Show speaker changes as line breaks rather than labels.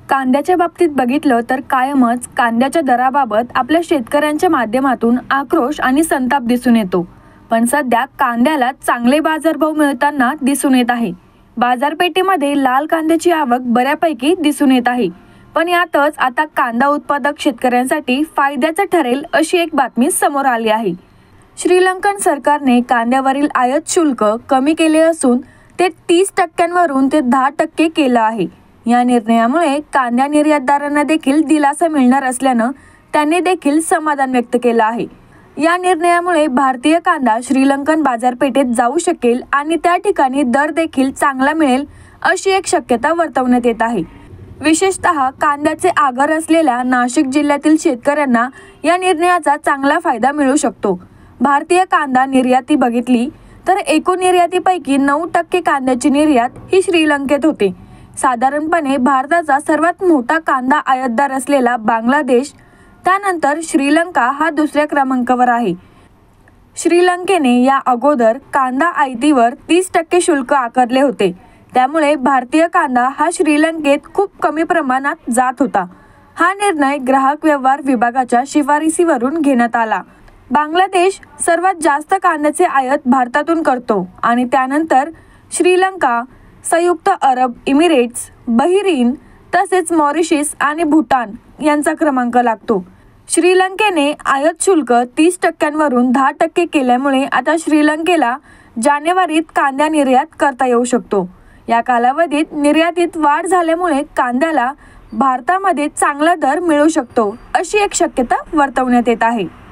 कांद्याच्या बाबतीत बघितलं तर कायमच कांद्याच्या दराबाबत आपल्या शेतकऱ्यांच्या माध्यमातून आक्रोश आणि संताप दिसून येतो. पण सध्या कांद्याला चांगले बाजारभाव मिळताना दिसून येत आहे. बाजारपेठेमध्ये लाल कांद्याची आवक बऱ्यापैकी दिसून येत आहे. पण यातच आता कांदा उत्पादक शेतकऱ्यांसाठी फायद्याचं ठरेल अशी एक बातमी समोर आली आहे. श्रीलंकन सरकारने कांद्यावरील आयात शुल्क कमी केले असून ते 30% वरून ते 10% केलं आहे. या निर्णयामुळे कांदा निर्यातदारांना देखील दिलासा मिळणार असल्यानं त्यांनी देखील समाधान व्यक्त केलं आहे. या निर्णयामुळे भारतीय कांदा श्रीलंकन बाजारपेठेत जाऊ शकेल आणि त्या ठिकाणी दर देखील चांगला मिळेल अशी एक शक्यता वर्तवण्यात येत आहे. विशेषतः कांद्याचे आगर असलेल्या नाशिक जिल्ह्यातील शेतकऱ्यांना या निर्णयाचा चांगला फायदा मिळू शकतो. भारतीय कांदा निर्याती बघितली तर एकूण निर्यातीपैकी 9% कांद्याची निर्यात ही श्रीलंकेत होते. साधारणपणे भारताचा सर्वात मोठा कांदा आयातदार असलेला बांगलादेश, त्यानंतर श्रीलंका हा दुसऱ्या क्रमांकावर आहे. श्रीलंकेने या अगोदर कांदा आयातीवर 30% शुल्क आकारले होते. त्यामुळे भारतीय कांदा हा श्रीलंकेत खूप कमी प्रमाणात जात होता. हा निर्णय ग्राहक व्यवहार विभागाच्या शिफारसीवरून घेण्यात आला. बांगलादेश सर्वात जास्त कांद्याचे आयात भारतातून करतो आणि त्यानंतर श्रीलंका, संयुक्त अरब इमिरेट्स, बहरीन तसेच मॉरिशस आणि भूटान यांचा क्रमांक लागतो. श्रीलंकेने आयात शुल्क 30% वरून 10% केल्यामुळे आता श्रीलंकेला जानेवारीत कांदा निर्यात करता येऊ शकतो. या कालावधीत निर्यातीत वाढ झाल्यामुळे कांद्याला भारतामध्ये चांगला दर मिळू शकतो अशी एक शक्यता वर्तवण्यात येत आहे.